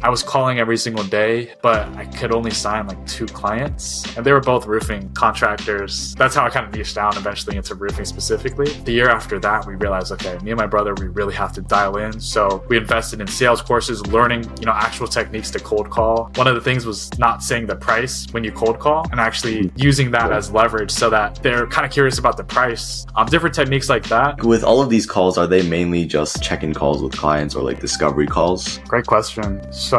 I was calling every single day, but I could only sign like 2 clients, and they were both roofing contractors. That's how I kind of niched down eventually into roofing specifically. The year after that, we realized, okay, me and my brother, we really have to dial in. So we invested in sales courses, learning, actual techniques to cold call. One of the things was not saying the price when you cold call and actually using that as leverage so that they're kind of curious about the price. Different techniques like that. With all of these calls, are they mainly just check-in calls with clients or like discovery calls? Great question. So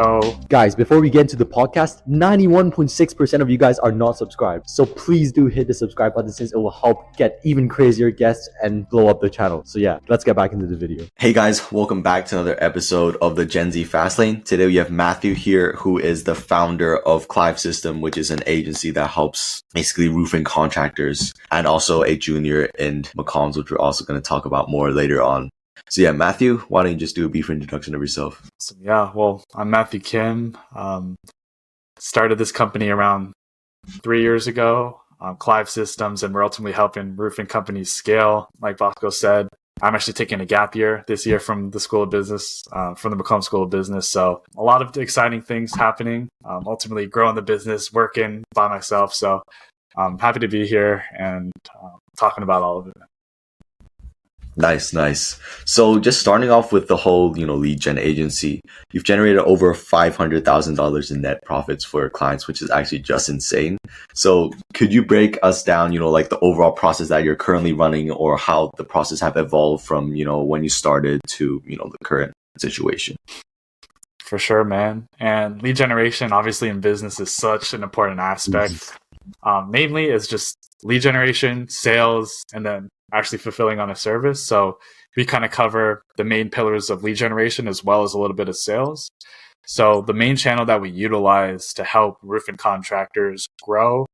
guys, before we get into the podcast, 91.6% of you guys are not subscribed. So please do hit the subscribe button since it will help get even crazier guests and blow up the channel. So yeah, let's get back into the video. Hey guys, welcome back to another episode of the Gen Z Fastlane. Today we have Matthew here, who is the founder of Clive System, which is an agency that helps basically roofing contractors, and also a junior in McCombs, which we're also going to talk about more later on. So yeah, Matthew, why don't you just do a brief introduction of yourself? So yeah, well, I'm Matthew Kim. Started this company around 3 years ago, Clive Systems, and we're ultimately helping roofing companies scale. Like Bosco said, I'm actually taking a gap year this year from the School of Business, from the McCombs School of Business. So a lot of exciting things happening, ultimately growing the business, working by myself. So I'm happy to be here and talking about all of it. Nice. So just starting off with the whole, lead gen agency, you've generated over $500,000 in net profits for your clients, which is actually just insane. So could you break us down, like the overall process that you're currently running, or how the process have evolved from, when you started to, the current situation? For sure, man. And lead generation, obviously in business, is such an important aspect. Mainly it's just lead generation, sales, and then actually fulfilling on a service. So we kind of cover the main pillars of lead generation as well as a little bit of sales. So the main channel that we utilize to help roofing contractors grow,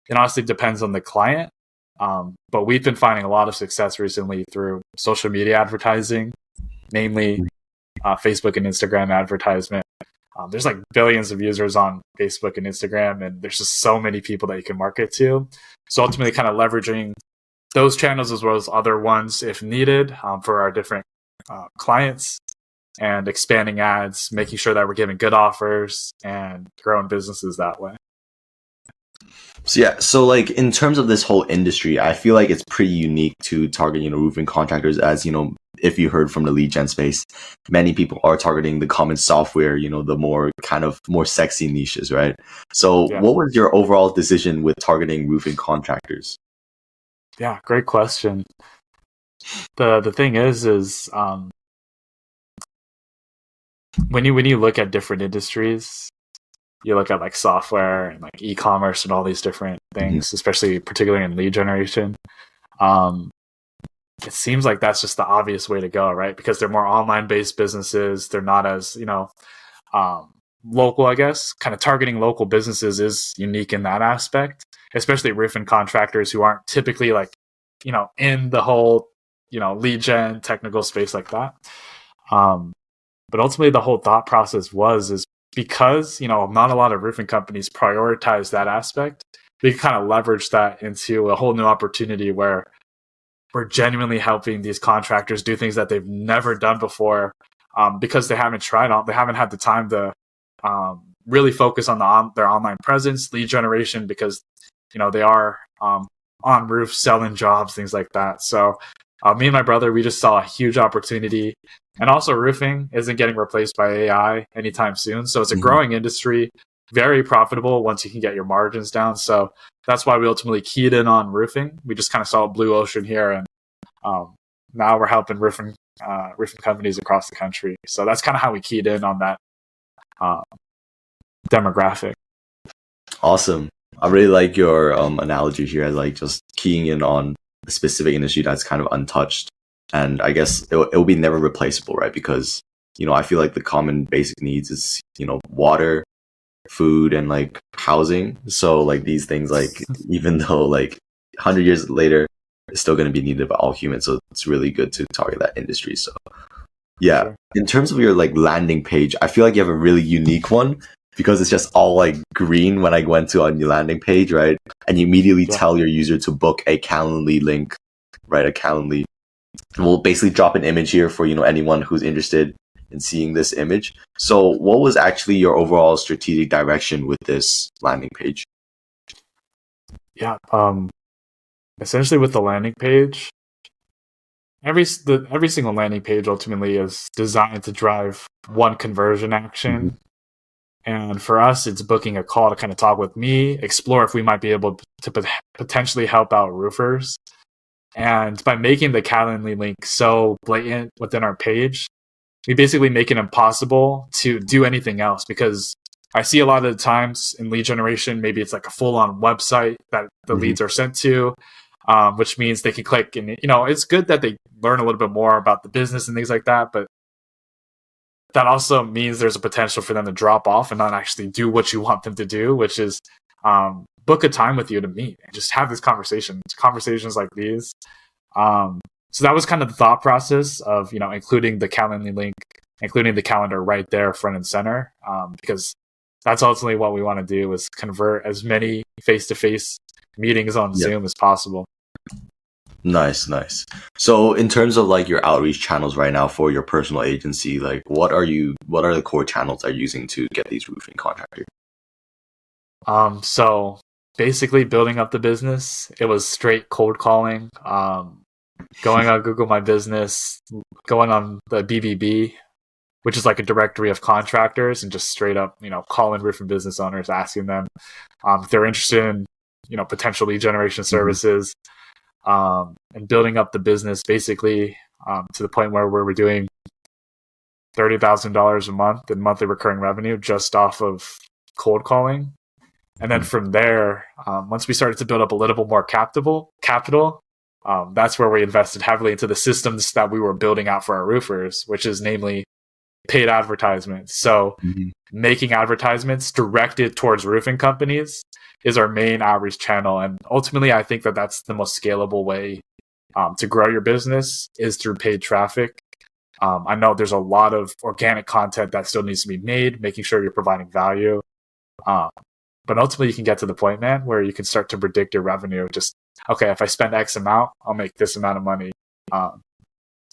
it honestly depends on the client. But we've been finding a lot of success recently through social media advertising, namely Facebook and Instagram advertisement. There's like billions of users on Facebook and Instagram, and there's just so many people that you can market to. So ultimately kind of leveraging those channels as well as other ones if needed for our different clients, and expanding ads, making sure that we're giving good offers and growing businesses that way. So yeah, so like in terms of this whole industry, I feel like it's pretty unique to target, roofing contractors, as, if you heard from the lead gen space, many people are targeting the common software, the more sexy niches, right? So What was your overall decision with targeting roofing contractors? Yeah, great question. The thing is when you look at different industries, you look at like software and like e-commerce and all these different things, especially particularly in lead generation. It seems like that's just the obvious way to go, right? Because they're more online based businesses. They're not as, local, I guess. Kind of targeting local businesses is unique in that aspect, especially roofing contractors who aren't typically like, in the whole, lead gen technical space like that. But ultimately the whole thought process is because, not a lot of roofing companies prioritize that aspect, we kind of leverage that into a whole new opportunity where we're genuinely helping these contractors do things that they've never done before, because they haven't they haven't had the time to really focus on their online presence, lead generation, because they are on roofs selling jobs, things like that. So me and my brother, we just saw a huge opportunity, and also roofing isn't getting replaced by AI anytime soon. So it's a growing industry, very profitable once you can get your margins down. So that's why we ultimately keyed in on roofing. We just kind of saw a blue ocean here, and now we're helping roofing companies across the country. So that's kind of how we keyed in on that demographic. Awesome. I really like your analogy here, as like just keying in on a specific industry that's kind of untouched. And I guess it will be never replaceable, right? Because, I feel like the common basic needs is, water, food, and like housing. So like these things, like even though like 100 years later, it's still going to be needed by all humans. So it's really good to target that industry. So yeah, sure. In terms of your like landing page, I feel like you have a really unique one, because it's just all like green when I went to on your landing page, right? And you immediately tell your user to book a Calendly link, right? A Calendly. We'll basically drop an image here for, anyone who's interested in seeing this image. So what was actually your overall strategic direction with this landing page? Yeah. Essentially with the landing page, every single landing page ultimately is designed to drive one conversion action. And for us, it's booking a call to kind of talk with me, explore if we might be able to potentially help out roofers. And by making the Calendly link so blatant within our page, we basically make it impossible to do anything else, because I see a lot of the times in lead generation, maybe it's like a full-on website that the leads are sent to, which means they can click and, it's good that they learn a little bit more about the business and things like that, but that also means there's a potential for them to drop off and not actually do what you want them to do, which is book a time with you to meet and just have this conversations like these. So that was kind of the thought process of, including the Calendly link, including the calendar right there front and center, because that's ultimately what we want to do, is convert as many face-to-face meetings on Zoom as possible. Nice. So in terms of like your outreach channels right now for your personal agency, like what are the core channels that you're using to get these roofing contractors? So basically building up the business, it was straight cold calling, going on Google My Business, going on the BBB, which is like a directory of contractors, and just straight up, calling roofing business owners, asking them if they're interested in, potential lead generation services. And building up the business basically to the point where we're doing $30,000 a month in monthly recurring revenue just off of cold calling. And then from there, once we started to build up a little bit more capital, that's where we invested heavily into the systems that we were building out for our roofers, which is namely paid advertisements. So making advertisements directed towards roofing companies is our main outreach channel. And ultimately, I think that that's the most scalable way to grow your business, is through paid traffic. I know there's a lot of organic content that still needs to be made, making sure you're providing value. But ultimately, you can get to the point, man, where you can start to predict your revenue. Just, okay, if I spend X amount, I'll make this amount of money,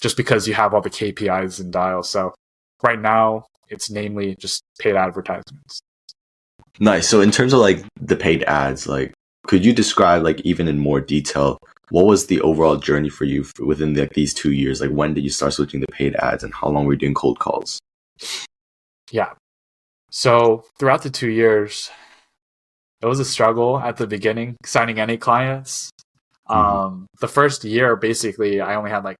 just because you have all the KPIs and dials. So right now, it's namely just paid advertisements. Nice. So in terms of like the paid ads, like could you describe like even in more detail, what was the overall journey for you within these 2 years? Like when did you start switching to paid ads, and how long were you doing cold calls? Yeah. So throughout the 2 years, it was a struggle at the beginning, signing any clients. The first year, basically, I only had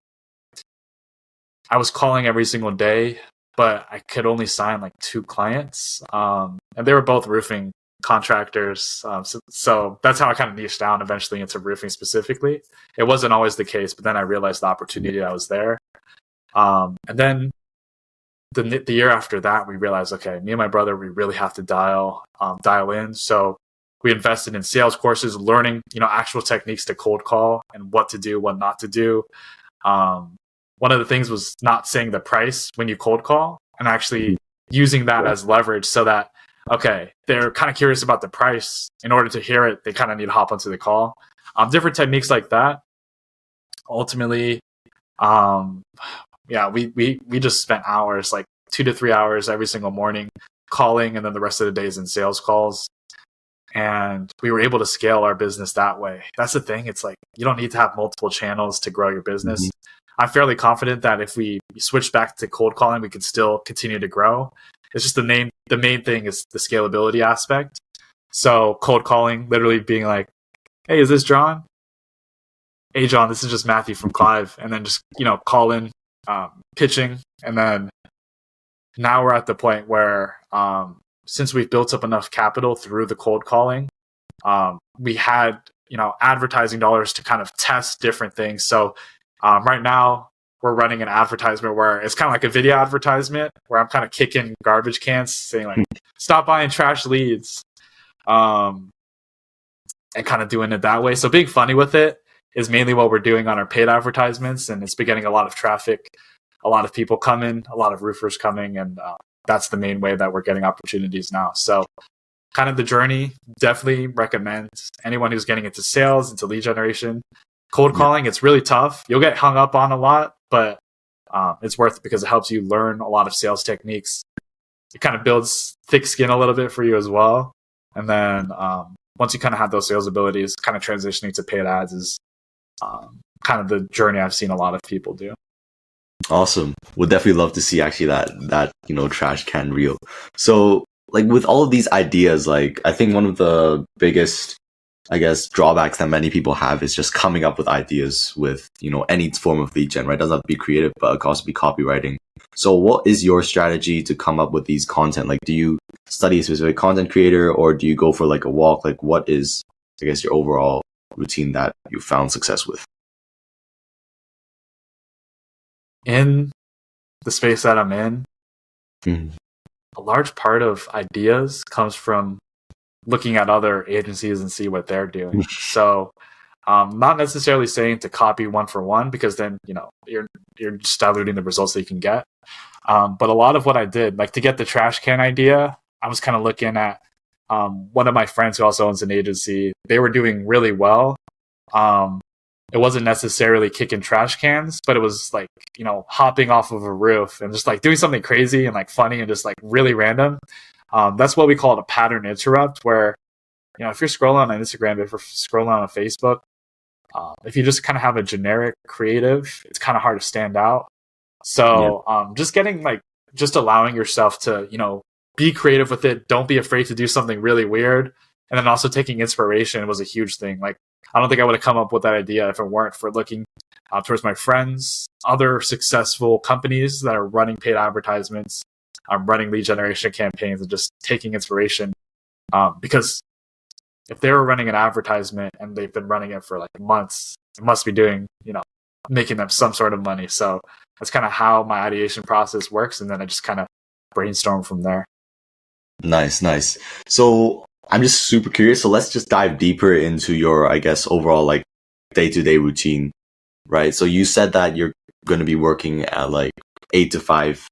I was calling every single day, but I could only sign 2 clients. And they were both roofing contractors. So that's how I kind of niched down eventually into roofing specifically. It wasn't always the case, but then I realized the opportunity that was there. And then the year after that, we realized, okay, me and my brother, we really have to dial in. So we invested in sales courses, learning, actual techniques to cold call and what to do, what not to do. One of the things was not saying the price when you cold call, and actually using that as leverage, so that, okay, they're kind of curious about the price. In order to hear it, they kind of need to hop onto the call. Different techniques like that. Ultimately, we just spent hours, 2 to 3 hours every single morning calling, and then the rest of the days in sales calls. And we were able to scale our business that way. That's the thing. It's you don't need to have multiple channels to grow your business. I'm fairly confident that if we switch back to cold calling, we can still continue to grow. It's just the main thing is the scalability aspect. So cold calling, literally being like, hey, is this John? Hey, John, this is just Matthew from Clive. And then just, call in, pitching. And then now we're at the point where, since we've built up enough capital through the cold calling, we had, advertising dollars to kind of test different things. So right now we're running an advertisement where it's kind of like a video advertisement where I'm kind of kicking garbage cans saying stop buying trash leads, and kind of doing it that way. So being funny with it is mainly what we're doing on our paid advertisements, and it's been getting a lot of traffic, a lot of people coming, a lot of roofers coming, and that's the main way that we're getting opportunities now. So kind of the journey, definitely recommend anyone who's getting into sales, into lead generation. Cold calling, it's really tough. You'll get hung up on a lot, but it's worth it because it helps you learn a lot of sales techniques. It kind of builds thick skin a little bit for you as well. And then once you kind of have those sales abilities, kind of transitioning to paid ads is kind of the journey I've seen a lot of people do. Awesome. Would definitely love to see actually that trash can reel. So like with all of these ideas, like I think one of the biggest, I guess, drawbacks that many people have is just coming up with ideas with, any form of lead gen, right? It doesn't have to be creative, but it can also be copywriting. So what is your strategy to come up with these content? Like, do you study a specific content creator or do you go for like a walk? Like what is, I guess, your overall routine that you found success with? In the space that I'm in, Mhm. a large part of ideas comes from looking at other agencies and see what they're doing. So not necessarily saying to copy one for one, because then, you're just diluting the results that you can get. But a lot of what I did, like to get the trash can idea, I was kind of looking at one of my friends who also owns an agency. They were doing really well. It wasn't necessarily kicking trash cans, but it was like, hopping off of a roof and just like doing something crazy and like funny and just like really random. That's what we call it, a pattern interrupt, where, if you're scrolling on Instagram, if you're scrolling on Facebook, if you just kind of have a generic creative, it's kind of hard to stand out. So just getting just allowing yourself to, be creative with it. Don't be afraid to do something really weird. And then also taking inspiration was a huge thing. Like, I don't think I would have come up with that idea if it weren't for looking towards my friends, other successful companies that are running paid advertisements, running lead generation campaigns, and just taking inspiration. Because if they were running an advertisement and they've been running it for like months, it must be doing, making them some sort of money. So that's kind of how my ideation process works. And then I just kind of brainstorm from there. Nice. So I'm just super curious. So let's just dive deeper into your, I guess, overall like day-to-day routine, right? So you said that you're going to be working at like 8 to 5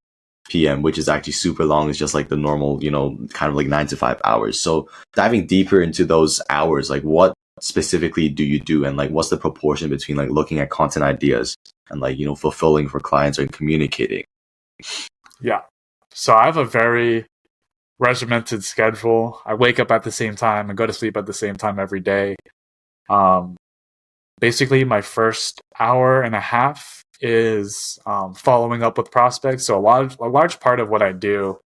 p.m., which is actually super long. It's just like the normal, kind of like 9 to 5 hours. So diving deeper into those hours, like what specifically do you do? And like, what's the proportion between like looking at content ideas and like, fulfilling for clients and communicating? Yeah. So I have a very regimented schedule. I wake up at the same time and go to sleep at the same time every day. Basically, my first hour and a half is following up with prospects. So a large part of what I do,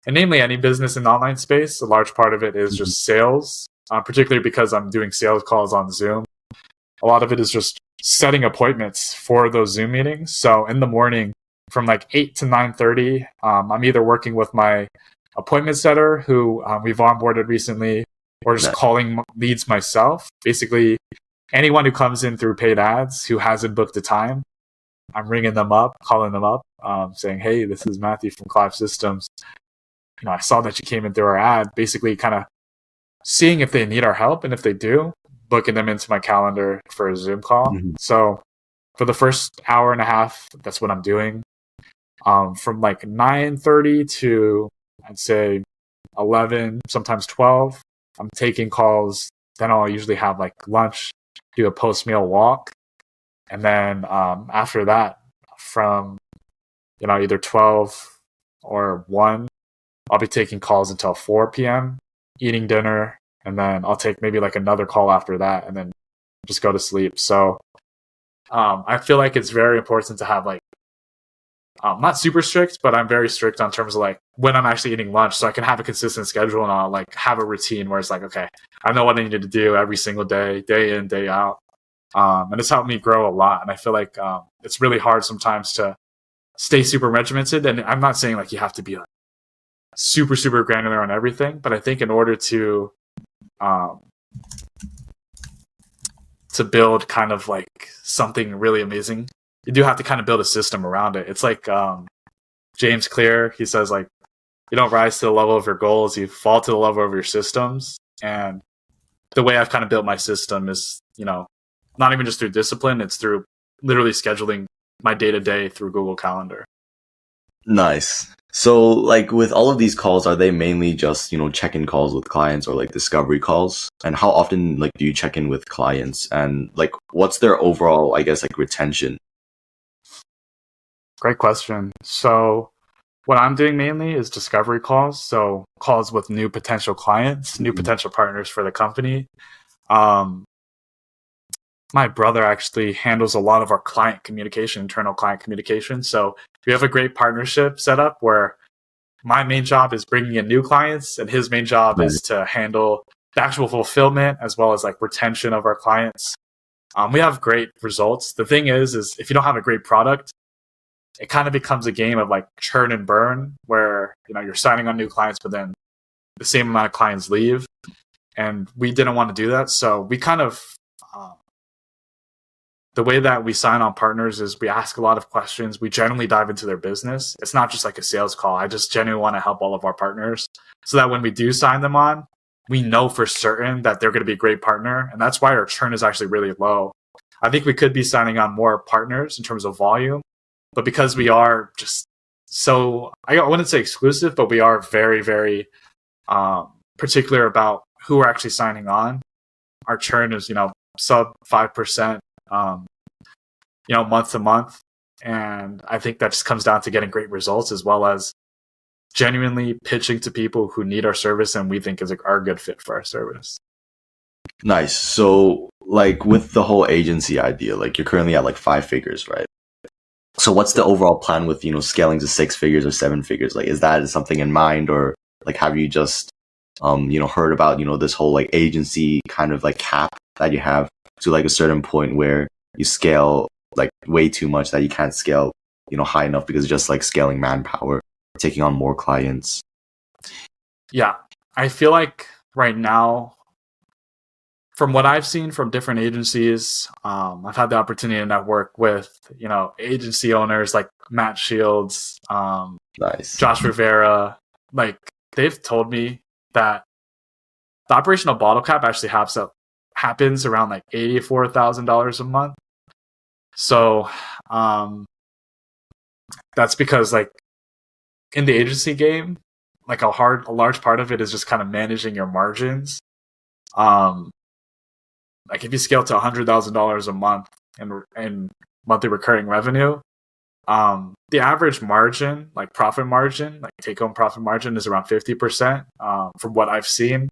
and namely any business in the online space, a large part of it is just sales, particularly because I'm doing sales calls on Zoom. A lot of it is just setting appointments for those Zoom meetings. So in the morning from like 8 to 9:30, I'm either working with my appointment setter who we've onboarded recently, or just calling leads myself. Basically, anyone who comes in through paid ads who hasn't booked a time, I'm ringing them up, calling them up, saying, "Hey, this is Matthew from Clive Systems. I saw that you came in through our ad." Basically, kind of seeing if they need our help, and if they do, booking them into my calendar for a Zoom call. Mm-hmm. So for the first hour and a half, that's what I'm doing. From like 9:30 to I'd say 11, sometimes 12, I'm taking calls. Then I'll usually have like lunch, do a post-meal walk. And then after that, from either 12 or 1, I'll be taking calls until 4 p.m., eating dinner, and then I'll take maybe like another call after that and then just go to sleep. So I feel like it's very important to have like, not super strict, but I'm very strict on terms of like when I'm actually eating lunch, so I can have a consistent schedule and I'll like have a routine where it's like, okay, I know what I need to do every single day, day in, day out. And it's helped me grow a lot. And I feel like it's really hard sometimes to stay super regimented. And I'm not saying like you have to be like super, super granular on everything, but I think in order to build kind of like something really amazing, you do have to kind of build a system around it. It's like James Clear, he says like, you don't rise to the level of your goals, you fall to the level of your systems. And the way I've kind of built my system is, not even just through discipline, it's through literally scheduling my day-to-day through Google Calendar. Nice. So like with all of these calls, are they mainly just, check-in calls with clients or like discovery calls? And how often like do you check in with clients? And like what's their overall, I guess, like retention? Great question. So what I'm doing mainly is discovery calls. So calls with new potential clients, new potential partners for the company. Um, my brother actually handles a lot of our client communication, internal client communication. So we have a great partnership set up where my main job is bringing in new clients, and his main job is to handle the actual fulfillment as well as like retention of our clients. We have great results. The thing is if you don't have a great product, it kind of becomes a game of like churn and burn, where you're signing on new clients, but then the same amount of clients leave, and we didn't want to do that. So we kind of the way that we sign on partners is we ask a lot of questions. We generally dive into their business. It's not just like a sales call. I just genuinely want to help all of our partners so that when we do sign them on, we know for certain that they're going to be a great partner. And that's why our churn is actually really low. I think we could be signing on more partners in terms of volume, but because we are just so, I wouldn't say exclusive, but we are very, very particular about who we're actually signing on. Our churn is, sub 5%. Month to month. And I think that just comes down to getting great results as well as genuinely pitching to people who need our service and we think are a good fit for our service. Nice. So like with the whole agency idea, like you're currently at like 5 figures, right? So what's the overall plan with, scaling to 6 figures or 7 figures? Like, is that something in mind, or like, have you just, heard about, this whole like agency kind of like cap that you have to like a certain point where you scale like way too much that you can't scale, high enough because it's just like scaling manpower, taking on more clients? Yeah, I feel like right now, from what I've seen from different agencies, I've had the opportunity to network with, agency owners like Matt Shields, Nice. Josh Rivera. Like, they've told me that the operational bottle cap actually happens around like $84,000 a month. So that's because like in the agency game, like a large part of it is just kind of managing your margins. Like if you scale to $100,000 a month in monthly recurring revenue, the average margin, like profit margin, like take home profit margin, is around 50%, from what I've seen.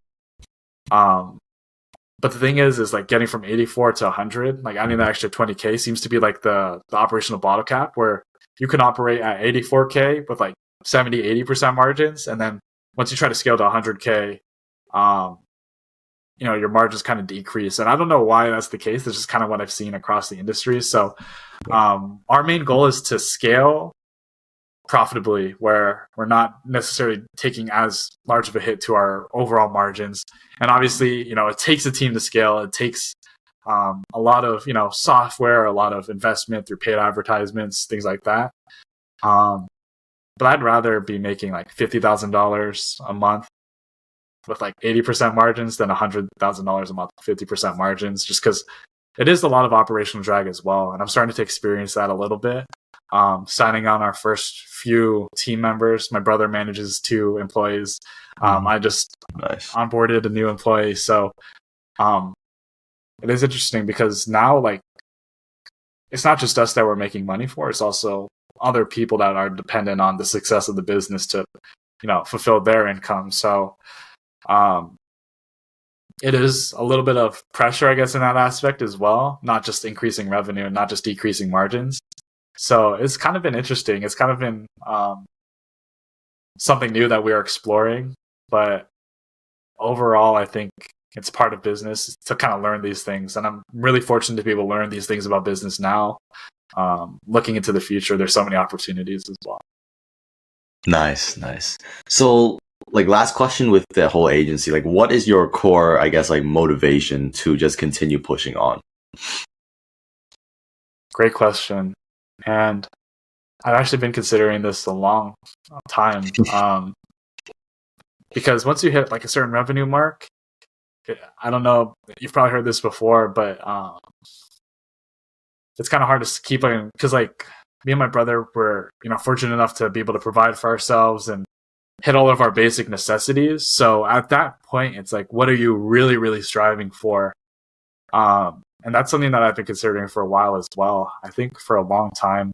But the thing is like getting from 84 to 100, like adding that extra 20K seems to be like the operational bottle cap, where you can operate at 84K with like 70, 80% margins. And then once you try to scale to 100K, your margins kind of decrease. And I don't know why that's the case. That's just kind of what I've seen across the industry. So our main goal is to scale profitably, where we're not necessarily taking as large of a hit to our overall margins. And obviously, it takes a team to scale. It takes a lot of, software, a lot of investment through paid advertisements, things like that. But I'd rather be making like $50,000 a month with like 80% margins than $100,000 a month with 50% margins, just because it is a lot of operational drag as well. And I'm starting to experience that a little bit. Signing on our first few team members. My brother manages 2 employees. I just onboarded a new employee. So it is interesting because now, like, it's not just us that we're making money for. It's also other people that are dependent on the success of the business to, fulfill their income. So it is a little bit of pressure, I guess, in that aspect as well. Not just increasing revenue and not just decreasing margins. So it's kind of been interesting. It's kind of been something new that we are exploring. But overall, I think it's part of business to kind of learn these things. And I'm really fortunate to be able to learn these things about business now. Looking into the future, there's so many opportunities as well. Nice. So, like, last question with the whole agency, like, what is your core, I guess, like, motivation to just continue pushing on? Great question. And I've actually been considering this a long time. Because once you hit like a certain revenue mark, I don't know, you've probably heard this before, but it's kind of hard to keep on, because like me and my brother were, fortunate enough to be able to provide for ourselves and hit all of our basic necessities. So at that point, it's like, what are you really, really striving for? And that's something that I've been considering for a while as well. I think for a long time,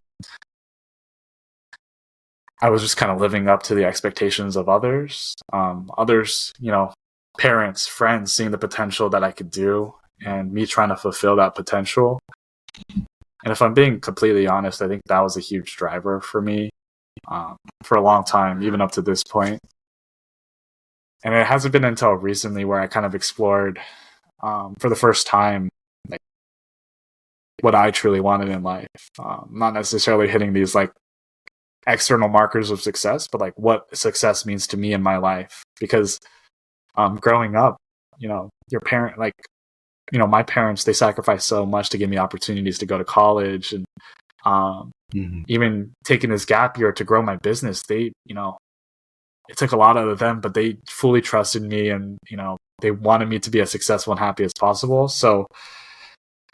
I was just kind of living up to the expectations of others. Others, parents, friends, seeing the potential that I could do, and me trying to fulfill that potential. And if I'm being completely honest, I think that was a huge driver for me for a long time, even up to this point. And it hasn't been until recently where I kind of explored for the first time like what I truly wanted in life. Not necessarily hitting these like external markers of success, but like what success means to me in my life. Because growing up, your parent, like, my parents, they sacrificed so much to give me opportunities to go to college and even taking this gap year to grow my business. They, it took a lot out of them, but they fully trusted me, and they wanted me to be as successful and happy as possible. So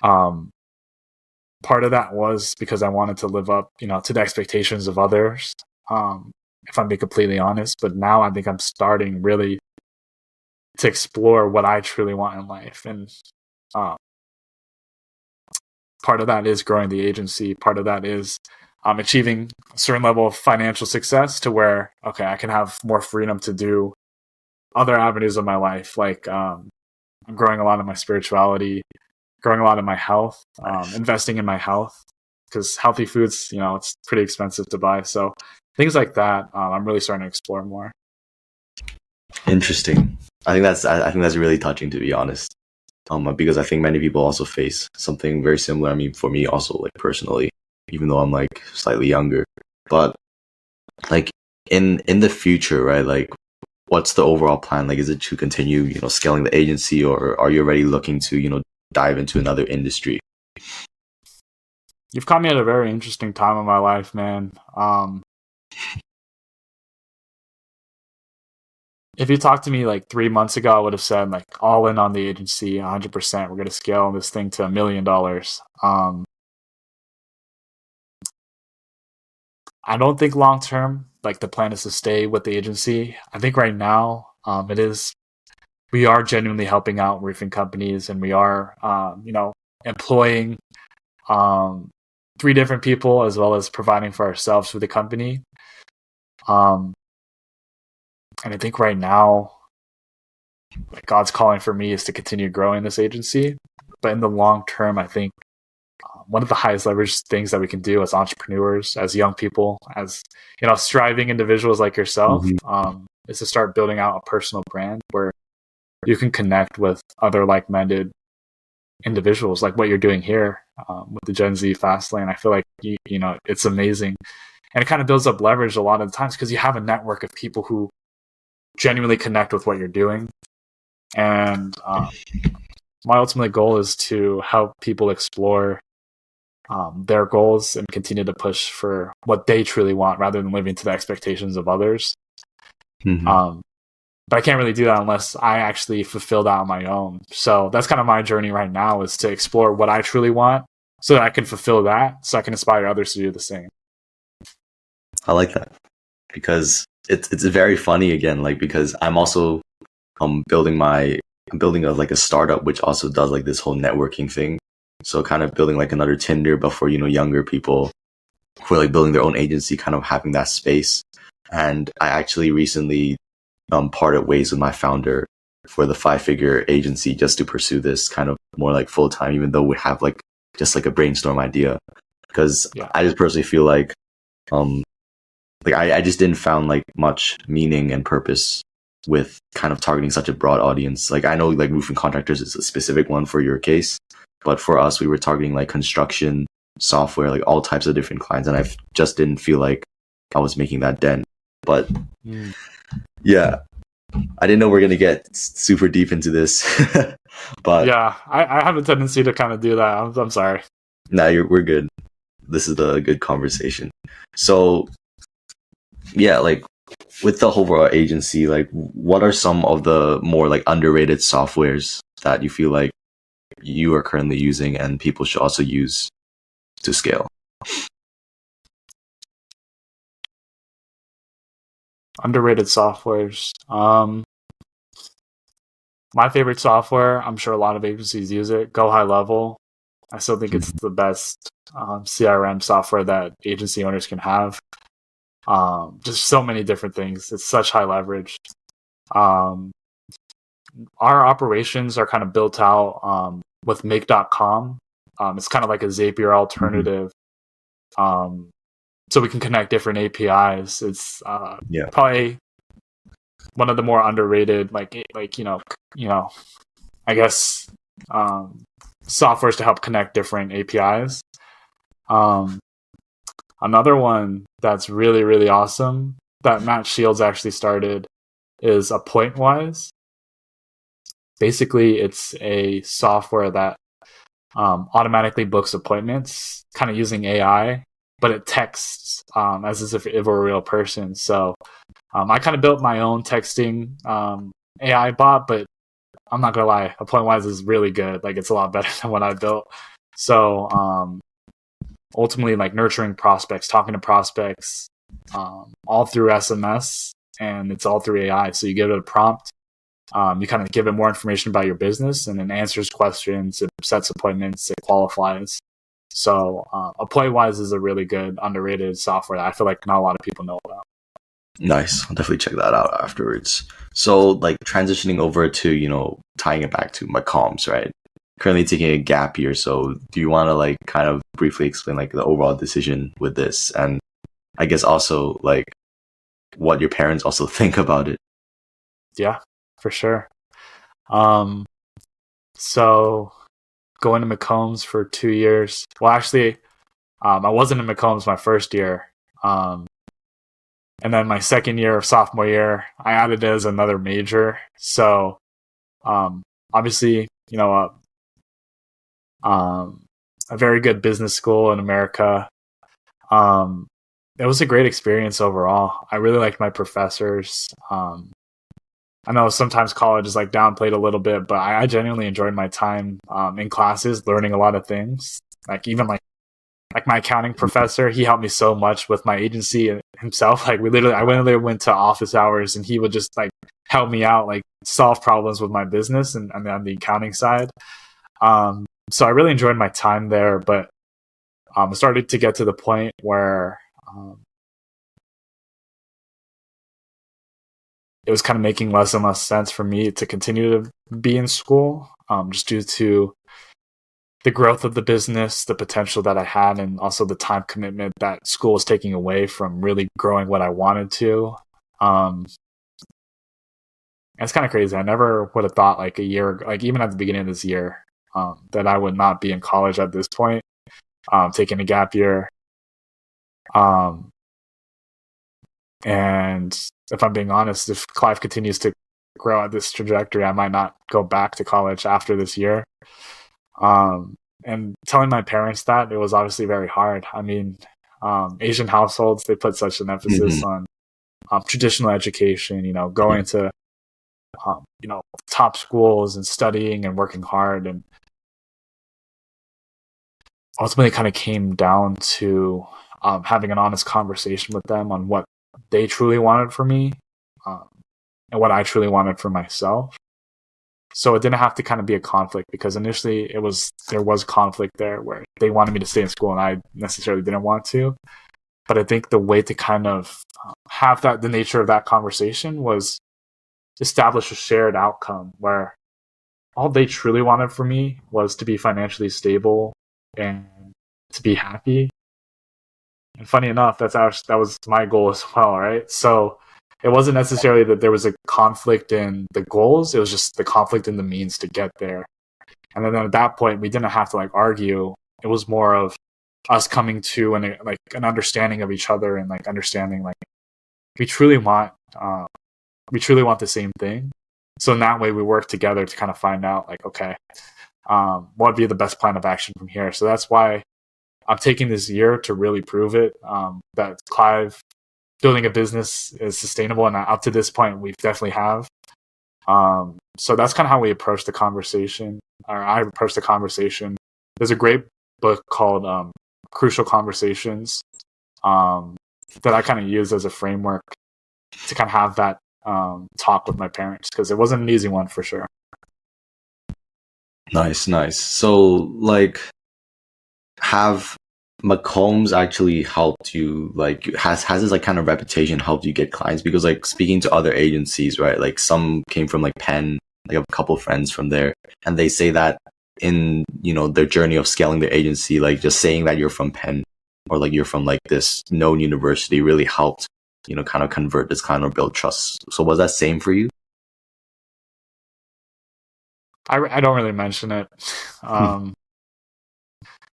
part of that was because I wanted to live up to the expectations of others, if I'm being completely honest. But now I think I'm starting really to explore what I truly want in life. And part of that is growing the agency. Part of that is achieving a certain level of financial success to where, okay, I can have more freedom to do other avenues of my life. Like I'm growing a lot of my spirituality, growing a lot of my health, investing in my health, because healthy foods, it's pretty expensive to buy. So things like that, I'm really starting to explore more. Interesting. I think that's really touching, to be honest. Because I think many people also face something very similar. I mean, for me also, like personally, even though I'm like slightly younger, but like in the future, right? Like, what's the overall plan? Like, is it to continue, scaling the agency, or are you already looking to, dive into another industry? You've caught me at a very interesting time in my life, man. If you talked to me like 3 months ago, I would have said like all in on the agency, 100%. We're going to scale this thing to $1 million. I don't think long term, like the plan is to stay with the agency. I think right now, we are genuinely helping out roofing companies, and we are, employing 3 different people, as well as providing for ourselves through the company. And I think right now, like God's calling for me is to continue growing this agency. But in the long term, I think one of the highest leverage things that we can do as entrepreneurs, as young people, as striving individuals like yourself, is to start building out a personal brand where you can connect with other like-minded individuals, like what you're doing here with the Gen Z Fast Lane. I feel like it's amazing, and it kind of builds up leverage a lot of the times because you have a network of people who genuinely connect with what you're doing. And my ultimate goal is to help people explore their goals and continue to push for what they truly want rather than living to the expectations of others. But I can't really do that unless I actually fulfill that on my own. So that's kind of my journey right now, is to explore what I truly want so that I can fulfill that, so I can inspire others to do the same. I like that, because it's very funny again, like, because I'm also building a startup which also does like this whole networking thing. So kind of building like another Tinder, but for younger people who are like building their own agency, kind of having that space. And I actually recently parted ways with my founder for the 5-figure agency just to pursue this kind of more like full time, even though we have like just like a brainstorm idea. Because I just personally feel like I just didn't found like much meaning and purpose with kind of targeting such a broad audience. Like, I know like roofing contractors is a specific one for your case, but for us, we were targeting like construction, software, like all types of different clients. And I just didn't feel like I was making that dent. But yeah, I didn't know we're going to get super deep into this. But yeah, I have a tendency to kind of do that. I'm sorry. Nah, we're good. This is a good conversation. So yeah, like with the overall agency, like what are some of the more like underrated softwares that you feel like you are currently using and people should also use to scale? Underrated softwares. My favorite software, I'm sure a lot of agencies use it, Go High Level. I still think it's the best CRM software that agency owners can have. just so many different things. It's such high leverage. Um, our operations are kind of built out with make.com. It's kind of like a Zapier alternative. So we can connect different APIs. It's probably one of the more underrated, I guess, softwares to help connect different APIs. Another one that's really, really awesome that Matt Shields actually started is Appointwise. Basically, it's a software that automatically books appointments, kind of using AI, but it texts as if it were a real person. So I kind of built my own texting AI bot, but I'm not gonna lie, Appointwise is really good. Like, it's a lot better than what I built. So ultimately, like, nurturing prospects, talking to prospects, all through SMS, and it's all through AI. So you give it a prompt, you kind of give it more information about your business, and it answers questions, it sets appointments, it qualifies. So Appointwise is a really good, underrated software that I feel like not a lot of people know about. Nice. I'll definitely check that out afterwards. So, like, transitioning over to, tying it back to my comms, right? Currently taking a gap year. So do you want to, like, kind of briefly explain, like, the overall decision with this? And I guess also, like, what your parents also think about it? Yeah, for sure. So going to McCombs for 2 years. Well, actually, I wasn't in McCombs my first year. And then my second year of sophomore year, I added it as another major. So obviously, a very good business school in America. It was a great experience overall. I really liked my professors. I know sometimes college is like downplayed a little bit, but I genuinely enjoyed my time in classes, learning a lot of things. Like, even like my accounting professor, he helped me so much with my agency himself. Like, I literally went to office hours, and he would just like help me out, like solve problems with my business and on the accounting side. So I really enjoyed my time there, but it started to get to the point where it was kind of making less and less sense for me to continue to be in school, just due to the growth of the business, the potential that I had, and also the time commitment that school was taking away from really growing what I wanted to. It's kind of crazy. I never would have thought, like, a year, like even at the beginning of this year, that I would not be in college at this point, taking a gap year. And if I'm being honest, if Clive continues to grow at this trajectory, I might not go back to college after this year. And telling my parents that, it was obviously very hard. I mean, Asian households, they put such an emphasis on traditional education, going to top schools and studying and working hard. And ultimately, it kind of came down to having an honest conversation with them on what they truly wanted for me, and what I truly wanted for myself. So it didn't have to kind of be a conflict, because initially there was conflict there where they wanted me to stay in school and I necessarily didn't want to. But I think the way to kind of have the nature of that conversation was establish a shared outcome where all they truly wanted for me was to be financially stable and to be happy. And funny enough, that was my goal as well, right? So it wasn't necessarily that there was a conflict in the goals, it was just the conflict in the means to get there. And then at that point, we didn't have to like argue. It was more of us coming to an understanding of each other, and like understanding like we truly want the same thing. So in that way, we work together to kind of find out like, okay, what would be the best plan of action from here? So that's why I'm taking this year to really prove it, that Clive building a business is sustainable, and up to this point, we definitely have. So that's kind of how we approach the conversation, or I approach the conversation. There's a great book called Crucial Conversations that I kind of use as a framework to kind of have that talk with my parents, because it wasn't an easy one for sure. Nice. So, like, have Macombs actually helped you, like, has this like kind of reputation helped you get clients? Because like speaking to other agencies, right, like some came from like Penn, like a couple friends from there, and they say that in, you know, their journey of scaling their agency, like just saying that you're from Penn or like you're from like this known university really helped, you know, kind of convert this client or build trust. So was that same for you? I don't really mention it.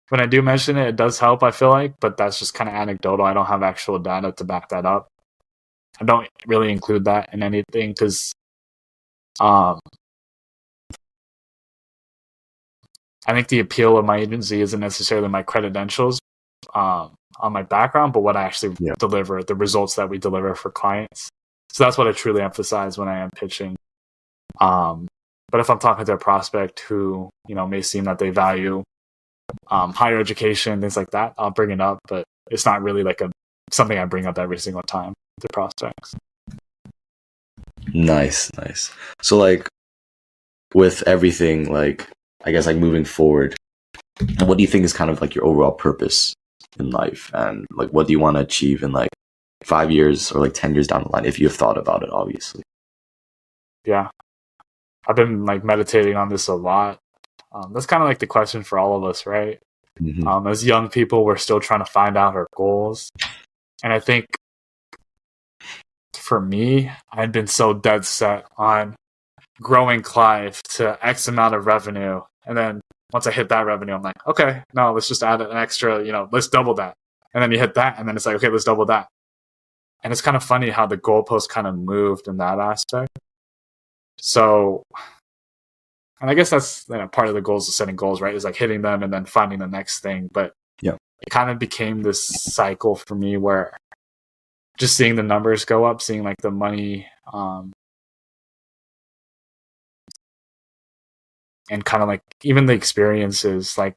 When I do mention it, it does help, I feel like, but that's just kind of anecdotal. I don't have actual data to back that up. I don't really include that in anything because I think the appeal of my agency isn't necessarily my credentials on my background, but what I actually deliver, the results that we deliver for clients. So that's what I truly emphasize when I am pitching. But if I'm talking to a prospect who, you know, may seem that they value higher education, things like that, I'll bring it up, but it's not really like something I bring up every single time to prospects. Nice. So like with everything, like I guess like moving forward, what do you think is kind of like your overall purpose in life, and like what do you want to achieve in like 5 years or like 10 years down the line, if you have thought about it, obviously? Yeah, I've been like meditating on this a lot. That's kind of like the question for all of us, right? Mm-hmm. As young people, we're still trying to find out our goals. And I think for me, I'd been so dead set on growing Clive to X amount of revenue. And then once I hit that revenue, I'm like, okay, no, let's just add an extra, you know, let's double that. And then you hit that, and then it's like, okay, let's double that. And it's kind of funny how the goalpost kind of moved in that aspect. So, and I guess that's, you know, part of the goals of setting goals, right? Is like hitting them and then finding the next thing. But it kind of became this cycle for me where just seeing the numbers go up, seeing like the money, and kind of like even the experiences, like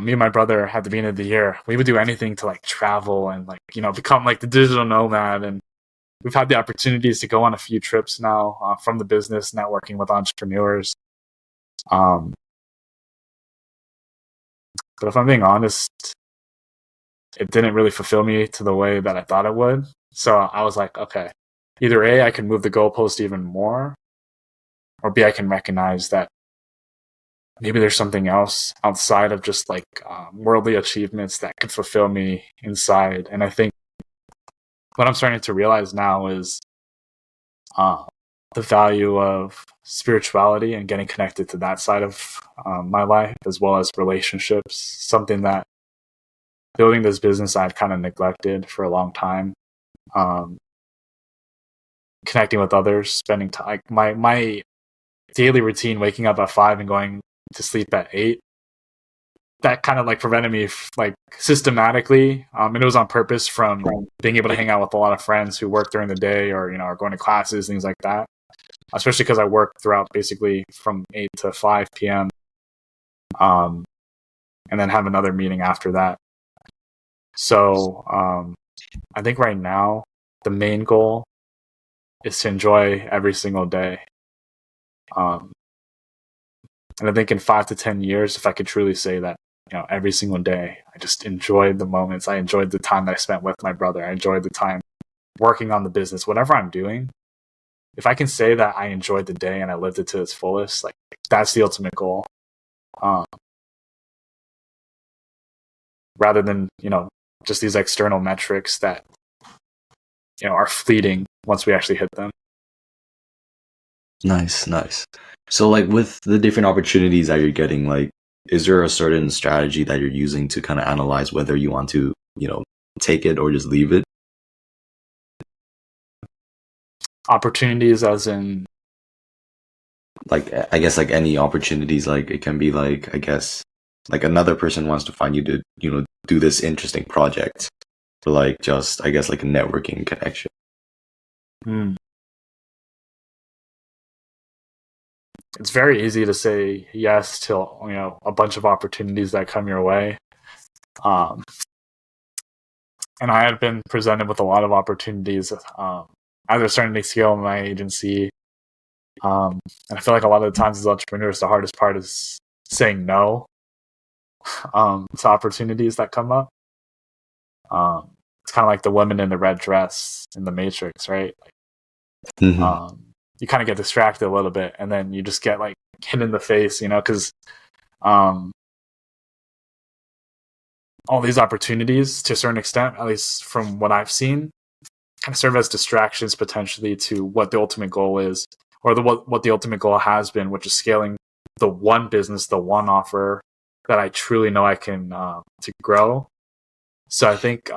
me and my brother at the beginning of the year, we would do anything to like travel and like, you know, become like the digital nomad. And we've had the opportunities to go on a few trips now from the business, networking with entrepreneurs. But if I'm being honest, it didn't really fulfill me to the way that I thought it would. So I was like, okay, either A, I can move the goalpost even more, or B, I can recognize that maybe there's something else outside of just like worldly achievements that could fulfill me inside. And I think what I'm starting to realize now is the value of spirituality and getting connected to that side of my life, as well as relationships, something that building this business I've kind of neglected for a long time. Connecting with others, spending time, like my daily routine, waking up at 5 and going to sleep at 8, that kind of like prevented me like systematically, and it was on purpose, from being able to hang out with a lot of friends who work during the day, or, you know, are going to classes, things like that, especially because I work throughout basically from 8 to 5 p.m. And then have another meeting after that. So I think right now the main goal is to enjoy every single day. And I think in 5 to 10 years, if I could truly say that, you know, every single day, I just enjoyed the moments. I enjoyed the time that I spent with my brother. I enjoyed the time working on the business, whatever I'm doing. If I can say that I enjoyed the day and I lived it to its fullest, like that's the ultimate goal. Rather than, you know, just these external metrics that, you know, are fleeting once we actually hit them. Nice. So like with the different opportunities that you're getting, like, is there a certain strategy that you're using to kind of analyze whether you want to, you know, take it or just leave it? Opportunities as in, like, I guess like any opportunities, like it can be like, I guess like another person wants to find you to, you know, do this interesting project, for like just, I guess, like a networking connection. It's very easy to say yes to, you know, a bunch of opportunities that come your way. And I had been presented with a lot of opportunities as I starting to scale my agency. And I feel like a lot of the times as entrepreneurs, the hardest part is saying no to opportunities that come up. It's kind of like the woman in the red dress in the Matrix, right? Mm-hmm. You kind of get distracted a little bit, and then you just get like hit in the face, because all these opportunities, to a certain extent, at least from what I've seen, kind of serve as distractions potentially to what the ultimate goal is, or what the ultimate goal has been, which is scaling the one business, the one offer that I truly know I can to grow. So I think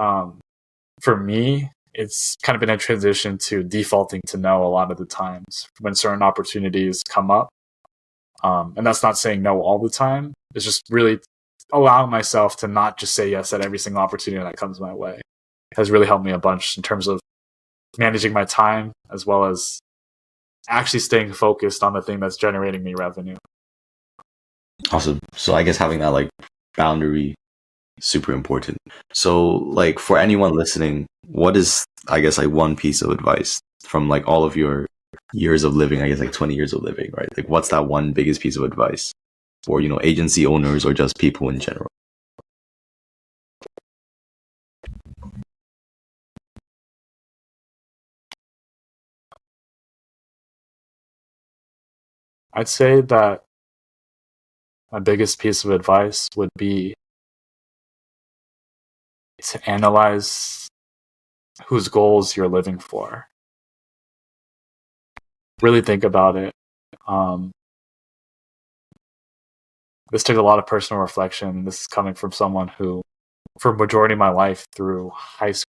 for me, it's kind of been a transition to defaulting to no a lot of the times when certain opportunities come up. And that's not saying no all the time. It's just really allowing myself to not just say yes at every single opportunity that comes my way. It has really helped me a bunch in terms of managing my time, as well as actually staying focused on the thing that's generating me revenue. Awesome. So I guess having that like boundary super important. So like for anyone listening, what is, I guess, like one piece of advice from like all of your years of living, I guess like 20 years of living, right? Like what's that one biggest piece of advice for, agency owners or just people in general? I'd say that my biggest piece of advice would be to analyze whose goals you're living for. Really think about it. This took a lot of personal reflection. This is coming from someone who, for majority of my life through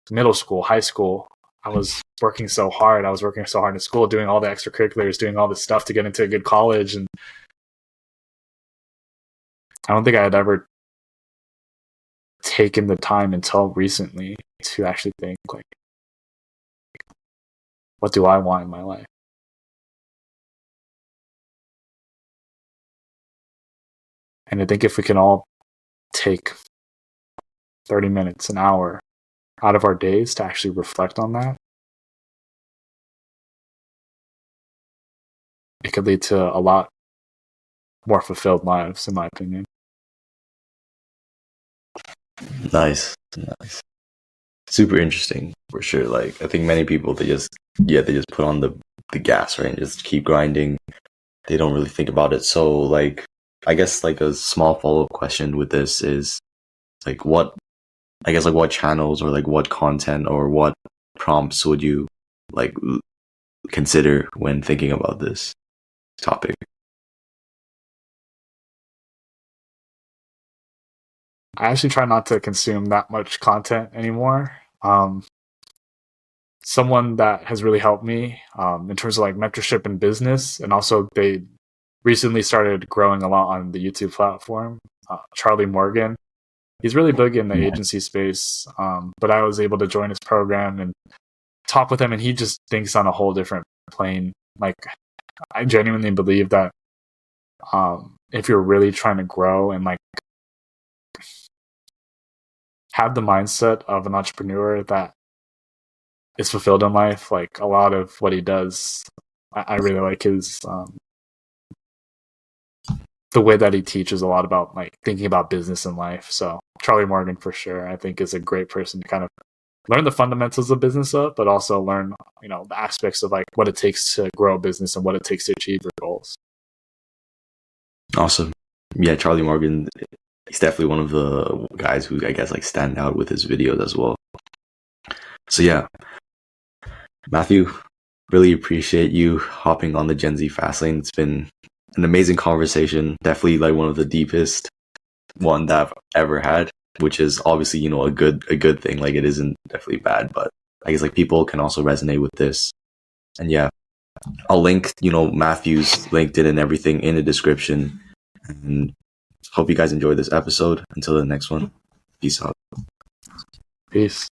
middle school, high school, I was working so hard. I was working so hard in school, doing all the extracurriculars, doing all this stuff to get into a good college. And I don't think I had ever taken the time until recently to actually think, like, what do I want in my life? And I think if we can all take 30 minutes, an hour out of our days to actually reflect on that, it could lead to a lot more fulfilled lives, in my opinion. Nice. Super interesting for sure. Like I think many people they just put on the gas, right, and just keep grinding. They don't really think about it. So like I guess like a small follow-up question with this is like what channels or like what content or what prompts would you like consider when thinking about this topic? I actually try not to consume that much content anymore. Someone that has really helped me in terms of like mentorship in business, and also they recently started growing a lot on the YouTube platform, Charlie Morgan. He's really big in the agency space, but I was able to join his program and talk with him, and he just thinks on a whole different plane. Like, I genuinely believe that if you're really trying to grow and like have the mindset of an entrepreneur that is fulfilled in life, like a lot of what he does, I really like his the way that he teaches a lot about like thinking about business and life. So Charlie Morgan for sure, I think, is a great person to kind of learn the fundamentals of business of, but also learn, the aspects of like what it takes to grow a business and what it takes to achieve your goals. Awesome. Yeah, Charlie Morgan, he's definitely one of the guys who I guess like stand out with his videos as well. So yeah, Matthew, really appreciate you hopping on the Gen Z Fastlane. It's been an amazing conversation. Definitely like one of the deepest one that I've ever had, which is obviously, a good thing. Like it isn't definitely bad, but I guess like people can also resonate with this. And yeah, I'll link, Matthew's LinkedIn and everything in the description. And hope you guys enjoyed this episode. Until the next one, peace out. Peace.